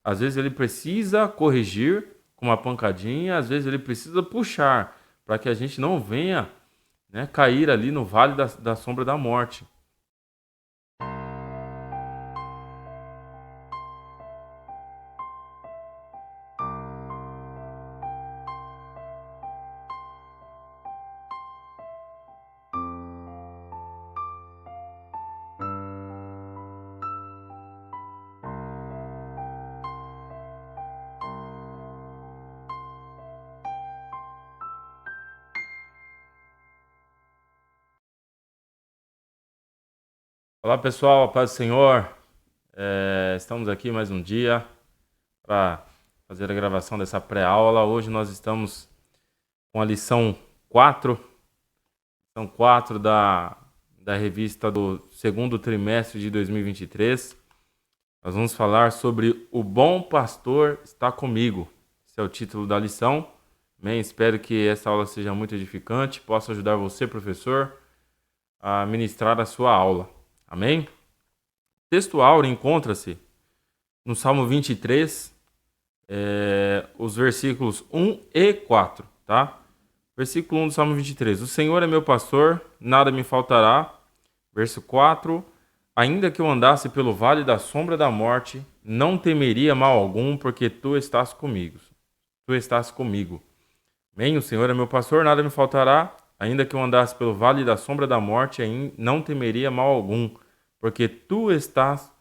Às vezes ele precisa corrigir com uma pancadinha, às vezes ele precisa puxar para que a gente não venha, né, cair ali no vale da sombra da morte. Olá pessoal, a paz do Senhor. Estamos aqui mais um dia para fazer a gravação dessa pré-aula. Hoje nós estamos com a lição 4 da revista do segundo trimestre de 2023. Nós vamos falar sobre o bom pastor está comigo. Esse é o título da lição. Amém? Espero que essa aula seja muito edificante, possa ajudar você, professor, a ministrar a sua aula. Amém? O texto áureo encontra-se no Salmo 23, os versículos 1 e 4, tá? Versículo 1 do Salmo 23. O Senhor é meu pastor, nada me faltará. Verso 4. Ainda que eu andasse pelo vale da sombra da morte, não temeria mal algum, porque tu estás comigo. Tu estás comigo. Amém? O Senhor é meu pastor, nada me faltará. Ainda que eu andasse pelo vale da sombra da morte, não temeria mal algum, porque tu estás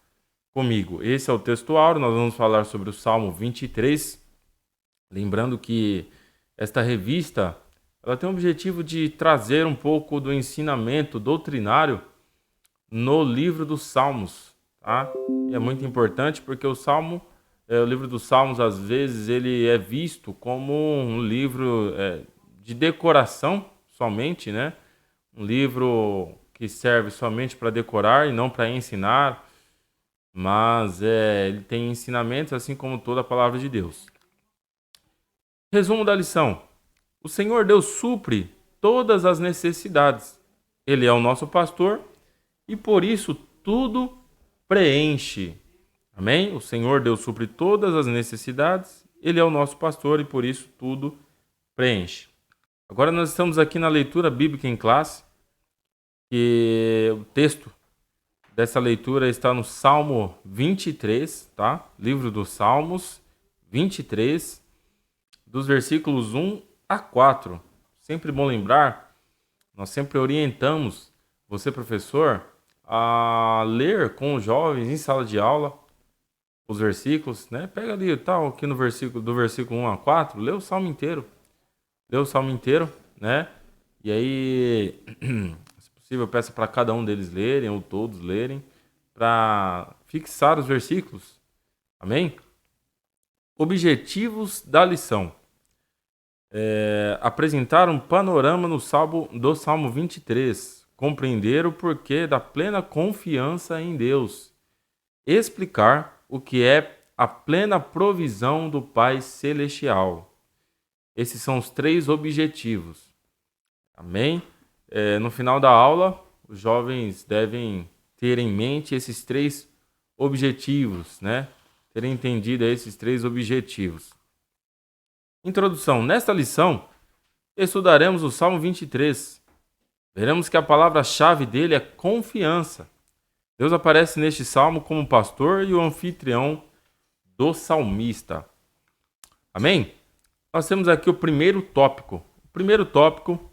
comigo. Esse é o texto áureo. Nós vamos falar sobre o Salmo 23. Lembrando que esta revista ela tem o objetivo de trazer um pouco do ensinamento doutrinário no livro dos Salmos, tá? E é muito importante porque o livro dos Salmos, às vezes, ele é visto como um livro de decoração somente, né? Um livro que serve somente para decorar e não para ensinar, mas ele tem ensinamentos assim como toda a palavra de Deus. Resumo da lição. O Senhor Deus supre todas as necessidades. Ele é o nosso pastor e por isso tudo preenche. Amém? O Senhor Deus supre todas as necessidades. Ele é o nosso pastor e por isso tudo preenche. Agora nós estamos aqui na leitura bíblica em classe. E o texto dessa leitura está no Salmo 23, tá? Livro dos Salmos 23, dos versículos 1 a 4. Sempre bom lembrar, nós sempre orientamos você, professor, a ler com os jovens em sala de aula os versículos, né? Pega ali, tal, aqui no versículo, do versículo 1 a 4, lê o salmo inteiro. Lê o salmo inteiro, né? E aí, se possível, peça para cada um deles lerem, ou todos lerem, para fixar os versículos. Amém? Objetivos da lição. Apresentar um panorama do Salmo 23, compreender o porquê da plena confiança em Deus, explicar o que é a plena provisão do Pai Celestial. Esses são os 3 objetivos. Amém? No final da aula, os jovens devem ter em mente esses 3 objetivos, né? Terem entendido esses 3 objetivos. Introdução. Nesta lição, estudaremos o Salmo 23. Veremos que a palavra-chave dele é confiança. Deus aparece neste salmo como pastor e o anfitrião do salmista. Amém? Nós temos aqui o primeiro tópico. O primeiro tópico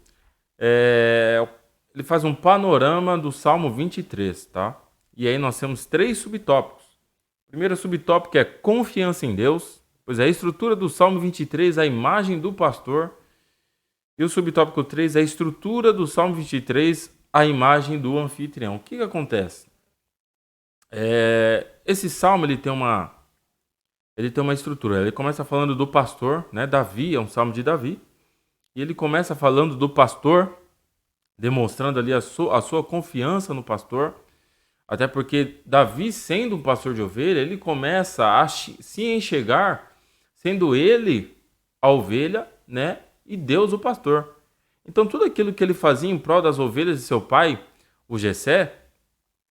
ele faz um panorama do Salmo 23, tá? E aí nós temos 3 subtópicos. O primeiro subtópico é confiança em Deus. Pois é, a estrutura do Salmo 23, a imagem do pastor. E o subtópico 3, a estrutura do Salmo 23, a imagem do anfitrião. O que acontece? Esse salmo ele tem uma estrutura. Ele começa falando do pastor, né? Davi, é um salmo de Davi. E ele começa falando do pastor, demonstrando ali a sua confiança no pastor. Até porque Davi, sendo um pastor de ovelha, ele começa a se enxergar sendo ele a ovelha, né? E Deus o pastor. Então tudo aquilo que ele fazia em prol das ovelhas de seu pai, o Jessé,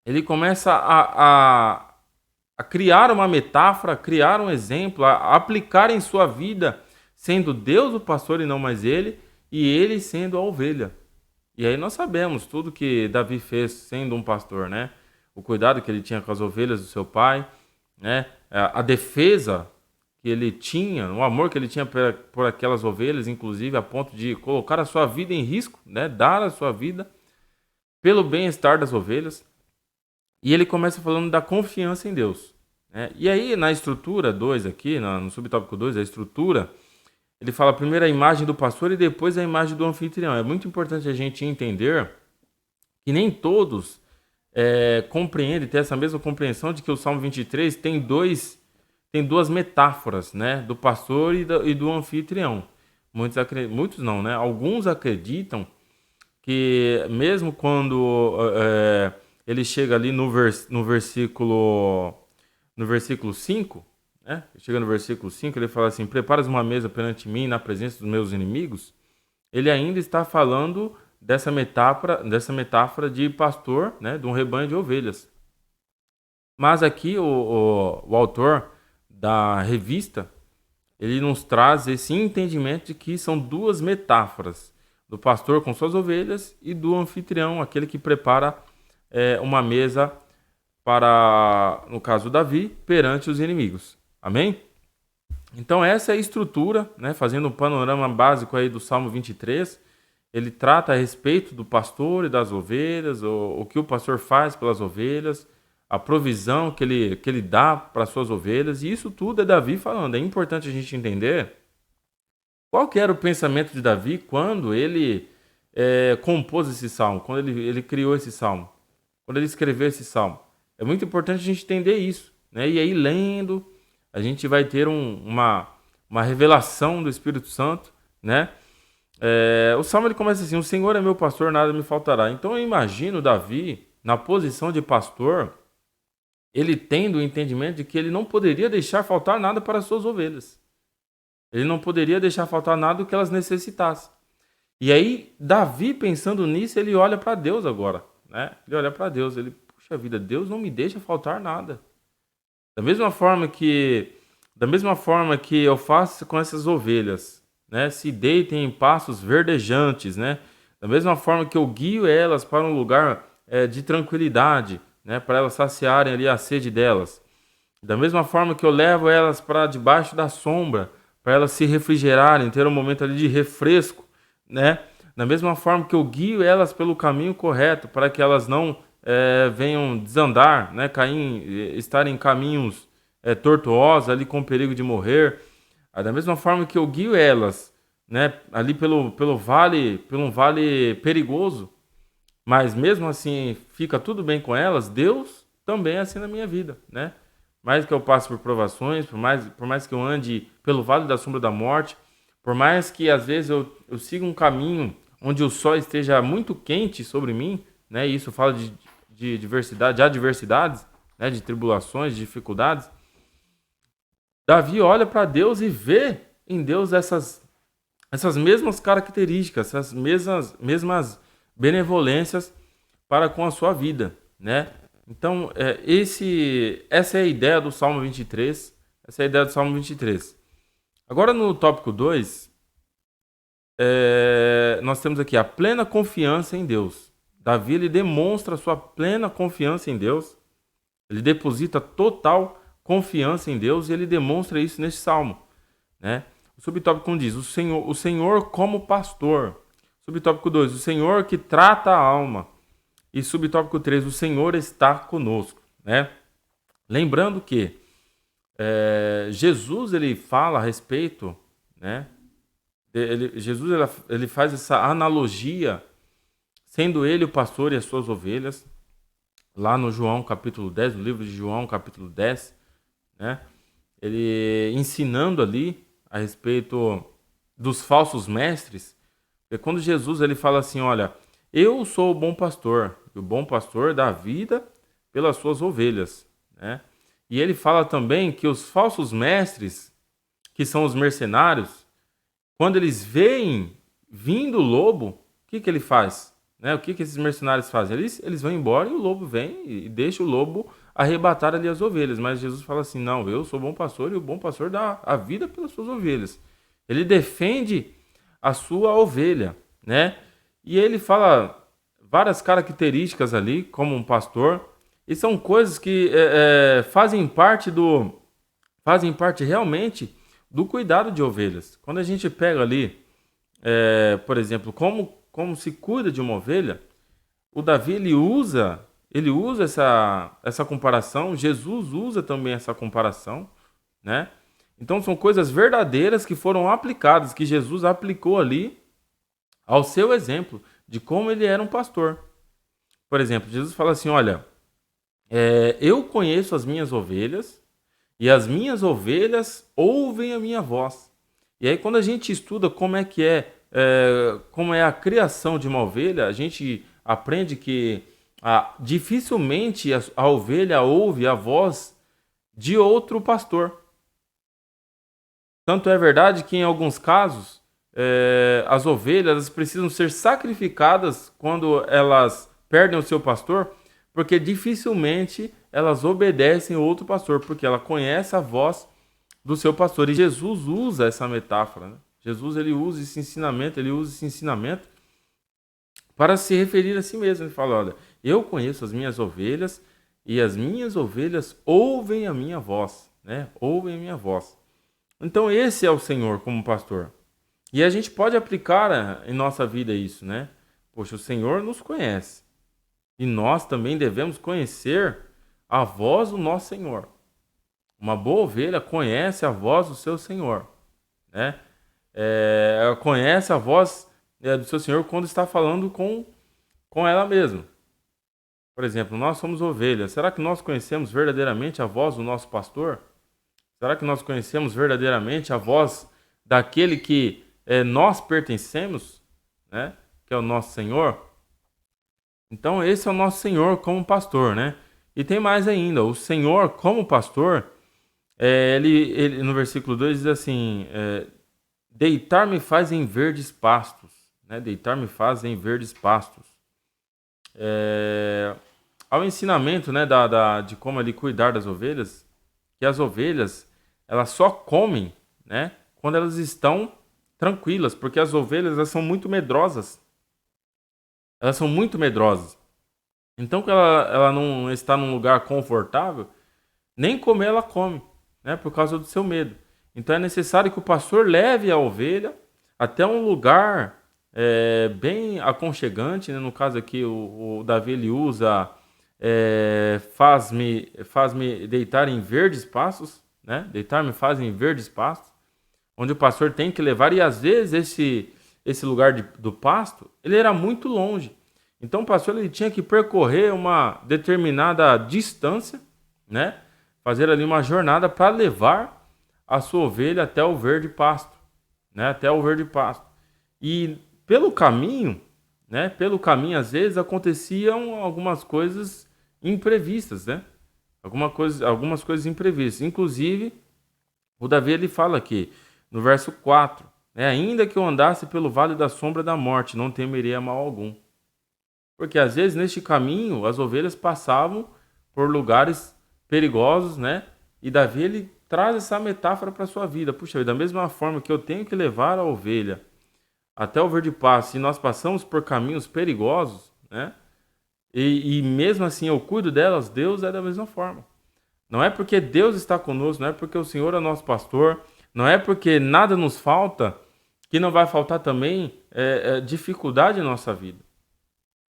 ele começa a criar uma metáfora, a criar um exemplo, a aplicar em sua vida, sendo Deus o pastor e não mais ele, e ele sendo a ovelha. E aí nós sabemos tudo que Davi fez sendo um pastor, né? O cuidado que ele tinha com as ovelhas do seu pai, né? A defesa que ele tinha, o amor que ele tinha por aquelas ovelhas, inclusive a ponto de colocar a sua vida em risco, né? Dar a sua vida pelo bem-estar das ovelhas. E ele começa falando da confiança em Deus, né? E aí na estrutura 2 aqui, no subtópico 2, a estrutura, ele fala primeiro a imagem do pastor e depois a imagem do anfitrião. É muito importante a gente entender que nem todos compreendem, tem essa mesma compreensão de que o Salmo 23 tem duas metáforas, né? Do pastor e do anfitrião. Muitos não, né? Alguns acreditam que mesmo quando ele chega ali no versículo 5, né? Chega no versículo 5, ele fala assim: preparas uma mesa perante mim na presença dos meus inimigos. Ele ainda está falando dessa metáfora de pastor, né? De um rebanho de ovelhas. Mas aqui o autor da revista, ele nos traz esse entendimento de que são duas metáforas: do pastor com suas ovelhas e do anfitrião, aquele que prepara uma mesa para, no caso Davi, perante os inimigos. Amém? Então essa é a estrutura, né? Fazendo um panorama básico aí do Salmo 23, ele trata a respeito do pastor e das ovelhas, o que o pastor faz pelas ovelhas, a provisão que ele dá para as suas ovelhas, e isso tudo é Davi falando. É importante a gente entender qual que era o pensamento de Davi quando ele compôs esse salmo, quando ele criou esse salmo, quando ele escreveu esse salmo. É muito importante a gente entender isso, né? E aí, lendo, a gente vai ter uma revelação do Espírito Santo, né? O salmo ele começa assim: o Senhor é meu pastor, nada me faltará. Então eu imagino Davi, na posição de pastor, ele tendo o entendimento de que ele não poderia deixar faltar nada para as suas ovelhas. Ele não poderia deixar faltar nada do que elas necessitassem. E aí, Davi, pensando nisso, ele olha para Deus agora, né? Ele olha para Deus, puxa vida, Deus não me deixa faltar nada. Da mesma forma que eu faço com essas ovelhas, né? Se deitem em pastos verdejantes, né? Da mesma forma que eu guio elas para um lugar de tranquilidade, né? Para elas saciarem ali a sede delas. Da mesma forma que eu levo elas para debaixo da sombra, para elas se refrigerarem, ter um momento ali de refresco, né? Da mesma forma que eu guio elas pelo caminho correto, para que elas não venham desandar, né? Estar em caminhos tortuosos, ali com perigo de morrer. Da mesma forma que eu guio elas, né? Ali pelo um vale perigoso, mas mesmo assim fica tudo bem com elas. Deus também é assim na minha vida, né? Mais que eu passe por provações, por mais que eu ande pelo vale da sombra da morte, por mais que às vezes eu siga um caminho onde o sol esteja muito quente sobre mim, né? E isso fala de diversidade, de adversidades, né? De tribulações, de dificuldades. Davi olha para Deus e vê em Deus essas mesmas características, essas mesmas benevolências para com a sua vida, né? Então, essa é a ideia do Salmo 23. Essa é a ideia do Salmo 23. Agora, no tópico 2, nós temos aqui a plena confiança em Deus. Davi, ele demonstra sua plena confiança em Deus. Ele deposita total confiança em Deus e ele demonstra isso nesse Salmo, né? O subtópico 1 diz: o Senhor como pastor. Subtópico 2, o Senhor que trata a alma. E subtópico 3, o Senhor está conosco, né? Lembrando que Jesus ele fala a respeito, né? Jesus ele faz essa analogia, sendo ele o pastor e as suas ovelhas, lá no João capítulo 10, no livro de João capítulo 10, né? Ele ensinando ali a respeito dos falsos mestres. E quando Jesus ele fala assim: olha, eu sou o bom pastor, e o bom pastor dá vida pelas suas ovelhas, né? E ele fala também que os falsos mestres, que são os mercenários, quando eles veem vindo o lobo, o que ele faz? Né? O que esses mercenários fazem? Eles vão embora e o lobo vem e deixa o lobo arrebatar ali as ovelhas. Mas Jesus fala assim, não, eu sou bom pastor e o bom pastor dá a vida pelas suas ovelhas. Ele defende a sua ovelha, né? E ele fala várias características ali como um pastor, e são coisas que fazem parte realmente do cuidado de ovelhas. Quando a gente pega ali, por exemplo, como se cuida de uma ovelha, o Davi ele usa essa comparação, Jesus usa também essa comparação, né? Então são coisas verdadeiras que foram aplicadas, que Jesus aplicou ali ao seu exemplo de como ele era um pastor. Por exemplo, Jesus fala assim, olha, eu conheço as minhas ovelhas e as minhas ovelhas ouvem a minha voz. E aí quando a gente estuda como é a criação de uma ovelha, a gente aprende que dificilmente a ovelha ouve a voz de outro pastor. Tanto é verdade que em alguns casos as ovelhas precisam ser sacrificadas quando elas perdem o seu pastor, porque dificilmente elas obedecem outro pastor, porque ela conhece a voz do seu pastor. E Jesus usa essa metáfora, né? Jesus ele usa esse ensinamento para se referir a si mesmo. Ele fala, olha, eu conheço as minhas ovelhas e as minhas ovelhas ouvem a minha voz, né? Ouvem a minha voz. Então esse é o Senhor como pastor. E a gente pode aplicar em nossa vida isso, né? Poxa, o Senhor nos conhece. E nós também devemos conhecer a voz do nosso Senhor. Uma boa ovelha conhece a voz do seu Senhor, né? Ela conhece a voz do seu Senhor quando está falando com ela mesma. Por exemplo, nós somos ovelhas. Será que nós conhecemos verdadeiramente a voz do nosso pastor? Será que nós conhecemos verdadeiramente a voz daquele que nós pertencemos, né? Que é o nosso Senhor? Então esse é o nosso Senhor como pastor, né? E tem mais ainda, o Senhor como pastor, ele no versículo 2 diz assim, deitar-me faz em verdes pastos, né? Deitar-me faz em verdes pastos. Ao ensinamento, né, de como ele cuidar das ovelhas, que as ovelhas elas só comem, né, quando elas estão tranquilas, porque as ovelhas elas são muito medrosas. Elas são muito medrosas. Então, quando ela não está num lugar confortável, nem comer ela come, né, por causa do seu medo. Então, é necessário que o pastor leve a ovelha até um lugar bem aconchegante, né? No caso aqui, o Davi ele usa faz-me deitar em verdes pastos, né? Deitar-me faz em verdes pastos, onde o pastor tem que levar, e às vezes esse lugar do pasto, ele era muito longe. Então o pastor ele tinha que percorrer uma determinada distância, né? Fazer ali uma jornada para levar a sua ovelha até o verde pasto, né? Até o verde pasto. E pelo caminho, né? Pelo caminho às vezes aconteciam algumas coisas imprevistas, né? Algumas coisas imprevistas. Inclusive, o Davi ele fala aqui no verso 4, né? Ainda que eu andasse pelo vale da sombra da morte, não temeria mal algum. Porque às vezes neste caminho as ovelhas passavam por lugares perigosos, né? E Davi ele traz essa metáfora para a sua vida. Puxa, da mesma forma que eu tenho que levar a ovelha até o verde pasto, e nós passamos por caminhos perigosos, né? E mesmo assim eu cuido delas, Deus é da mesma forma. Não é porque Deus está conosco, não é porque o Senhor é nosso pastor, não é porque nada nos falta, que não vai faltar também dificuldade em nossa vida.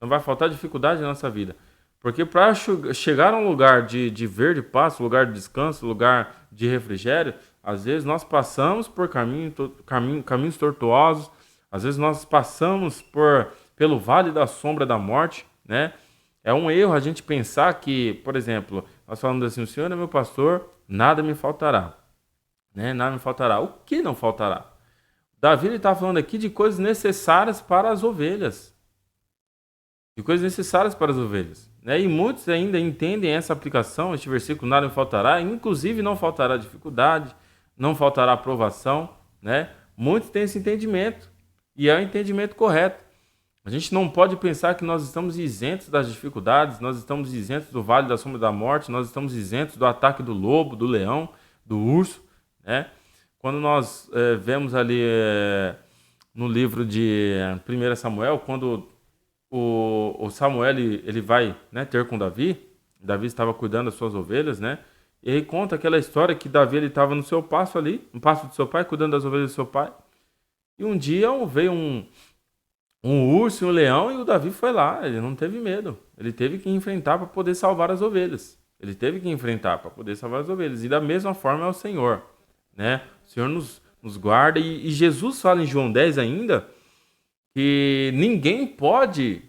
Não vai faltar dificuldade na nossa vida. Porque para chegar a um lugar de verde pasto, lugar de descanso, lugar de refrigério, às vezes nós passamos por caminhos tortuosos, às vezes nós passamos pelo vale da sombra da morte, né? É um erro a gente pensar que, por exemplo, nós falamos assim, o Senhor é meu pastor, nada me faltará, né? Nada me faltará. O que não faltará? Davi está falando aqui de coisas necessárias para as ovelhas. De coisas necessárias para as ovelhas, né? E muitos ainda entendem essa aplicação, este versículo, nada me faltará, inclusive não faltará dificuldade, não faltará aprovação, né? Muitos têm esse entendimento, e é o entendimento correto. A gente não pode pensar que nós estamos isentos das dificuldades, nós estamos isentos do vale da sombra da morte, nós estamos isentos do ataque do lobo, do leão, do urso, né? Quando nós vemos ali no livro de 1 Samuel, quando o Samuel ele vai, né, ter com Davi, Davi estava cuidando das suas ovelhas, né? E aí conta aquela história que Davi ele estava no seu pasto ali, no pasto do seu pai, cuidando das ovelhas do seu pai. E um dia veio um urso e um leão e o Davi foi lá, ele não teve medo. Ele teve que enfrentar para poder salvar as ovelhas. Ele teve que enfrentar para poder salvar as ovelhas. E da mesma forma é o Senhor, né? O Senhor nos guarda. E Jesus fala em João 10 ainda que ninguém pode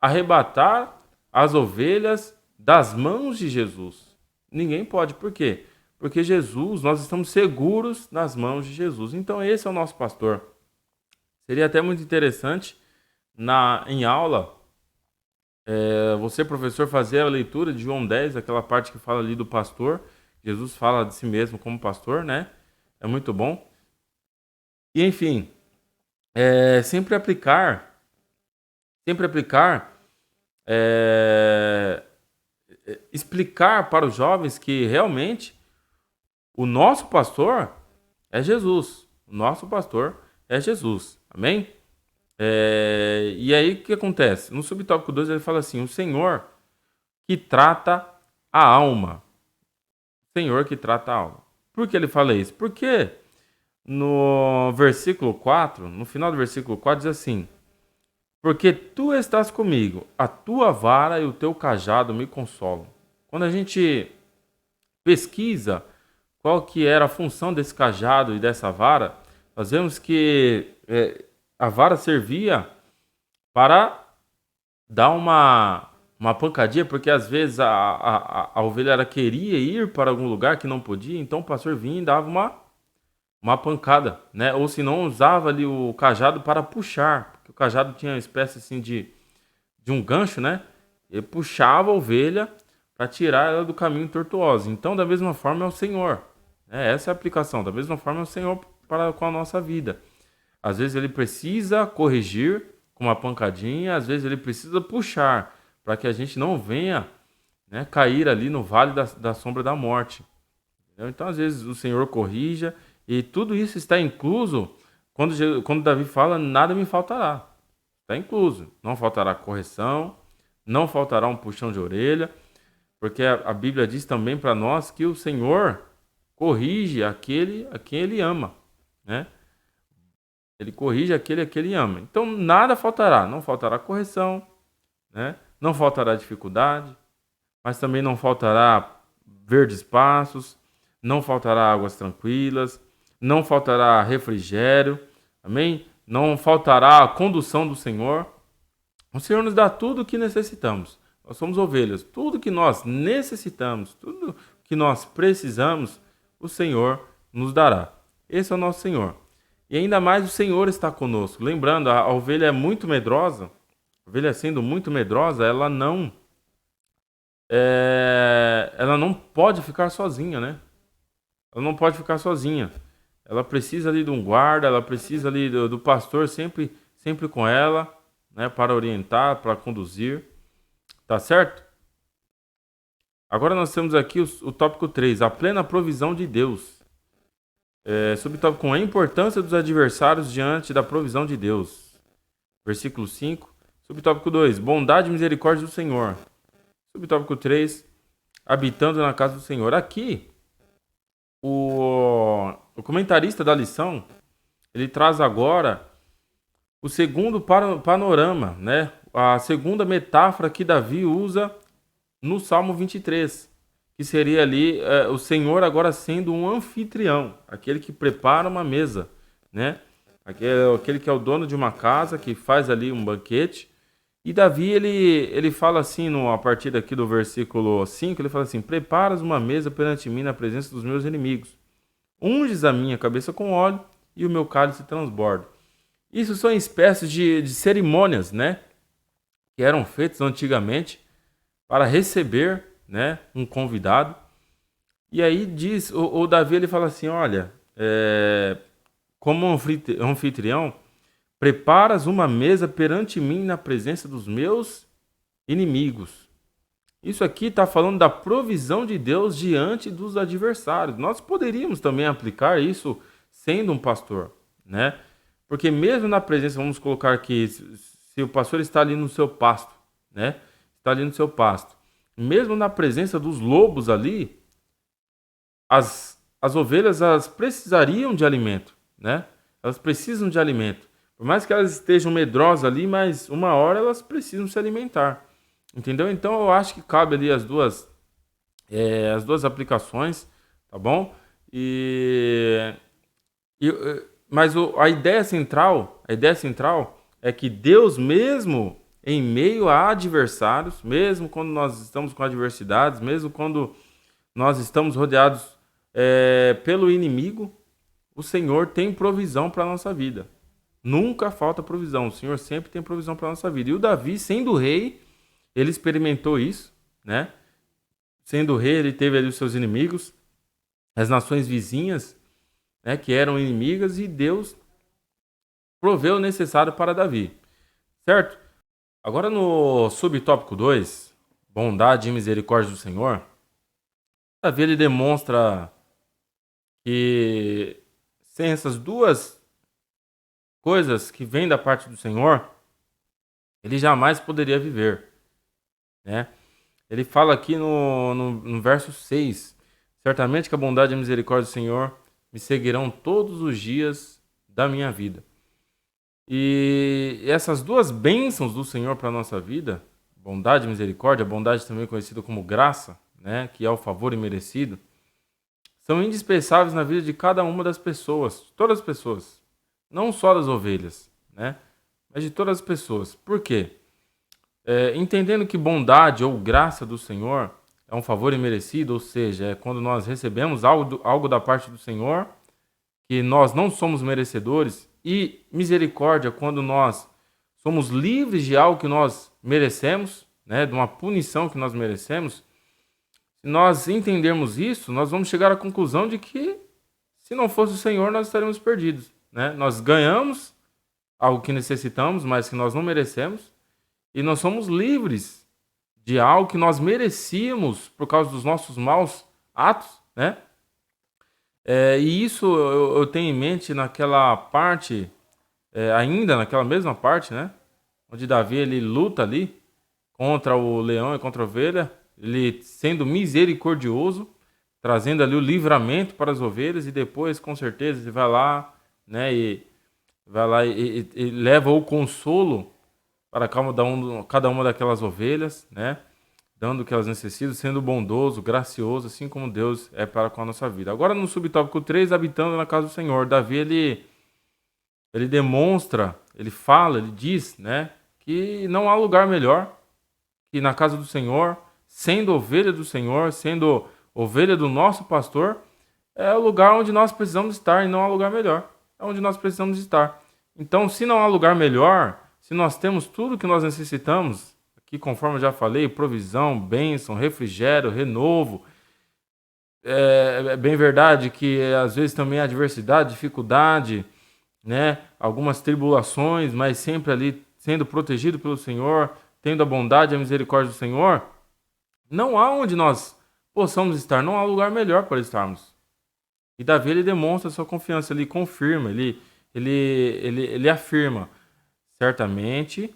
arrebatar as ovelhas das mãos de Jesus. Ninguém pode. Por quê? Porque Jesus, nós estamos seguros nas mãos de Jesus. Então esse é o nosso pastor. Seria até muito interessante em aula, você, professor, fazer a leitura de João 10, aquela parte que fala ali do pastor. Jesus fala de si mesmo como pastor, né? É muito bom. E, enfim, sempre aplicar, explicar para os jovens que realmente o nosso pastor é Jesus. O nosso pastor é Jesus. Amém? E aí o que acontece? No subtópico 2 ele fala assim: o Senhor que trata a alma. O Senhor que trata a alma. Por que ele fala isso? Porque no versículo 4, no final do versículo 4 diz assim: porque tu estás comigo, a tua vara e o teu cajado me consolam. Quando a gente pesquisa qual que era a função desse cajado e dessa vara, nós vemos que a vara servia para dar uma pancadinha, porque às vezes a ovelha ela queria ir para algum lugar que não podia, então o pastor vinha e dava uma pancada, né? Ou se não, usava ali o cajado para puxar, porque o cajado tinha uma espécie assim de um gancho, né? Ele puxava a ovelha para tirar ela do caminho tortuoso. Então, da mesma forma é o Senhor, né? Essa é a aplicação. Da mesma forma é o Senhor com a nossa vida. Às vezes ele precisa corrigir com uma pancadinha, às vezes ele precisa puxar para que a gente não venha, né, cair ali no vale da sombra da morte. Entendeu? Então, às vezes o Senhor corrija e tudo isso está incluso quando Davi fala: nada me faltará. Está incluso. Não faltará correção, não faltará um puxão de orelha, porque a Bíblia diz também para nós que o Senhor corrige aquele a quem ele ama, né? Ele corrige aquele a quem ele ama. Então nada faltará. Não faltará correção, né? Não faltará dificuldade, mas também não faltará verdes passos, não faltará águas tranquilas, não faltará refrigério, amém? Não faltará a condução do Senhor. O Senhor nos dá tudo o que necessitamos. Nós somos ovelhas. Tudo que nós necessitamos, tudo que nós precisamos, o Senhor nos dará. Esse é o nosso Senhor. E ainda mais o Senhor está conosco. Lembrando, a ovelha é muito medrosa. A ovelha sendo muito medrosa, ela não pode ficar sozinha, né? Ela não pode ficar sozinha. Ela precisa ali de um guarda, ela precisa ali do pastor sempre com ela, né, para orientar, para conduzir. Tá certo? Agora nós temos aqui o tópico 3, a plena provisão de Deus. Subtópico 1, a importância dos adversários diante da provisão de Deus. Versículo 5. Subtópico 2, bondade e misericórdia do Senhor. Subtópico 3, habitando na casa do Senhor. Aqui, o comentarista da lição, ele traz agora o segundo panorama, né? A segunda metáfora que Davi usa no Salmo 23, que seria ali o Senhor agora sendo um anfitrião, aquele que prepara uma mesa, né? Aquele que é o dono de uma casa, que faz ali um banquete. E Davi, ele fala assim, a partir aqui do versículo 5, ele fala assim: preparas uma mesa perante mim na presença dos meus inimigos. Unges a minha cabeça com óleo e o meu cálice transborda. Isso são espécies de cerimônias, né? Que eram feitas antigamente para receber, né, um convidado. E aí diz, o Davi ele fala assim: olha, como anfitrião, Preparas uma mesa perante mim na presença dos meus inimigos. Isso aqui está falando da provisão de Deus diante dos adversários. Nós poderíamos também aplicar isso sendo um pastor, né? Porque mesmo na presença, vamos colocar aqui, se o pastor está ali no seu pasto, né? Está ali no seu pasto. Mesmo na presença dos lobos ali, as ovelhas elas precisariam de alimento, né? Elas precisam de alimento. Por mais que elas estejam medrosas ali, mas uma hora elas precisam se alimentar. Entendeu? Então eu acho que cabe ali as duas aplicações, tá bom? Mas a ideia central é que Deus mesmo em meio a adversários, mesmo quando nós estamos com adversidades, mesmo quando nós estamos rodeados pelo inimigo, o Senhor tem provisão para a nossa vida. Nunca falta provisão, o Senhor sempre tem provisão para a nossa vida. E o Davi, sendo rei, ele experimentou isso, né? Sendo rei, ele teve ali os seus inimigos, as nações vizinhas, né, que eram inimigas, e Deus proveu o necessário para Davi, certo? Agora no subtópico 2, bondade e misericórdia do Senhor, Davi ele demonstra que sem essas duas coisas que vêm da parte do Senhor, ele jamais poderia viver, né? Ele fala aqui no verso 6, certamente que a bondade e a misericórdia do Senhor me seguirão todos os dias da minha vida. E essas duas bênçãos do Senhor para a nossa vida, bondade e misericórdia, bondade também conhecida como graça, né, que é o favor imerecido, são indispensáveis na vida de cada uma das pessoas, todas as pessoas, não só das ovelhas, né, mas de todas as pessoas. Por quê? Entendendo que bondade ou graça do Senhor é um favor imerecido, ou seja, é quando nós recebemos algo da parte do Senhor que nós não somos merecedores, e misericórdia quando nós somos livres de algo que nós merecemos, né, de uma punição que nós merecemos. Se nós entendermos isso, nós vamos chegar à conclusão de que se não fosse o Senhor, nós estaríamos perdidos, né? Nós ganhamos algo que necessitamos, mas que nós não merecemos, e nós somos livres de algo que nós merecíamos por causa dos nossos maus atos, né? E isso eu tenho em mente naquela parte, ainda naquela mesma parte, né? Onde Davi ele luta ali contra o leão e contra a ovelha, ele sendo misericordioso, trazendo ali o livramento para as ovelhas, e depois com certeza ele vai lá, né? E leva o consolo para cada uma daquelas ovelhas, né? Dando o que elas necessitam, sendo bondoso, gracioso, assim como Deus é para com a nossa vida. Agora no subtópico 3, habitando na casa do Senhor, Davi ele demonstra, ele fala, ele diz, né, que não há lugar melhor que na casa do Senhor, sendo ovelha do Senhor, sendo ovelha do nosso pastor, é o lugar onde nós precisamos estar, e não há lugar melhor. É onde nós precisamos estar. Então, se não há lugar melhor, se nós temos tudo que nós necessitamos, que conforme eu já falei, provisão, bênção, refrigério, renovo. É bem verdade que às vezes também há adversidade, dificuldade, né? Algumas tribulações, mas sempre ali sendo protegido pelo Senhor, tendo a bondade e a misericórdia do Senhor. Não há onde nós possamos estar, não há lugar melhor para estarmos. E Davi ele demonstra a sua confiança, ele confirma, ele afirma, certamente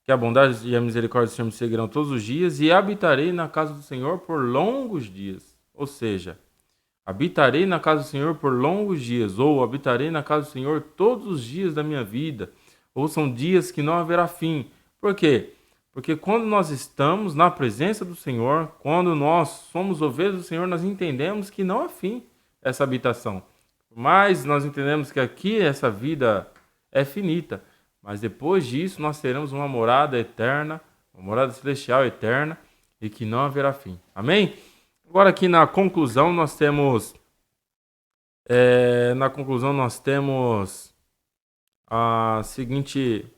que a bondade e a misericórdia do Senhor me seguirão todos os dias, e habitarei na casa do Senhor por longos dias. Ou seja, habitarei na casa do Senhor por longos dias, ou habitarei na casa do Senhor todos os dias da minha vida, ou são dias que não haverá fim. Por quê? Porque quando nós estamos na presença do Senhor, quando nós somos ovelhas do Senhor, nós entendemos que não há fim essa habitação. Mas nós entendemos que aqui essa vida é finita. Mas depois disso nós teremos uma morada eterna, uma morada celestial eterna, e que não haverá fim. Amém? Agora aqui na conclusão nós temos a seguinte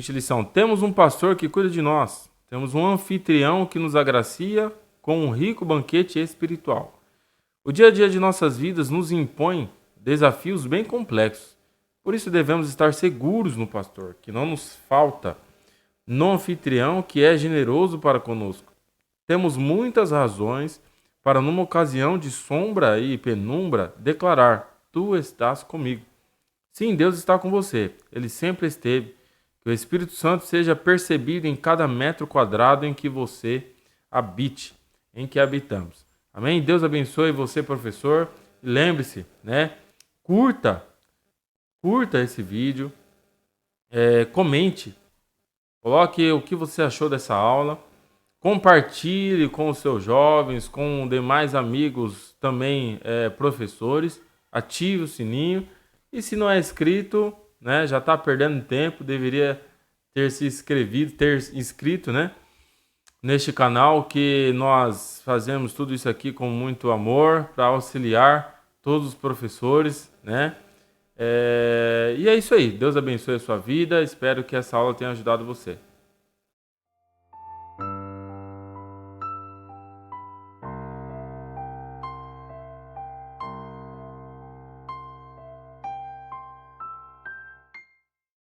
lição. Temos um pastor que cuida de nós. Temos um anfitrião que nos agracia com um rico banquete espiritual. O dia a dia de nossas vidas nos impõe desafios bem complexos. Por isso devemos estar seguros no pastor, que não nos falta, no anfitrião, que é generoso para conosco. Temos muitas razões para, numa ocasião de sombra e penumbra, declarar: Tu estás comigo. Sim, Deus está com você. Ele sempre esteve. Que o Espírito Santo seja percebido em cada metro quadrado em que você habite, em que habitamos. Amém? Deus abençoe você, professor. E lembre-se, né? Curta esse vídeo. Comente. Coloque o que você achou dessa aula. Compartilhe com os seus jovens, com demais amigos também professores. Ative o sininho. E se não é inscrito, né, já está perdendo tempo, deveria ter inscrito, né, neste canal, que nós fazemos tudo isso aqui com muito amor para auxiliar todos os professores, né? E é isso aí. Deus abençoe a sua vida. Espero que essa aula tenha ajudado você.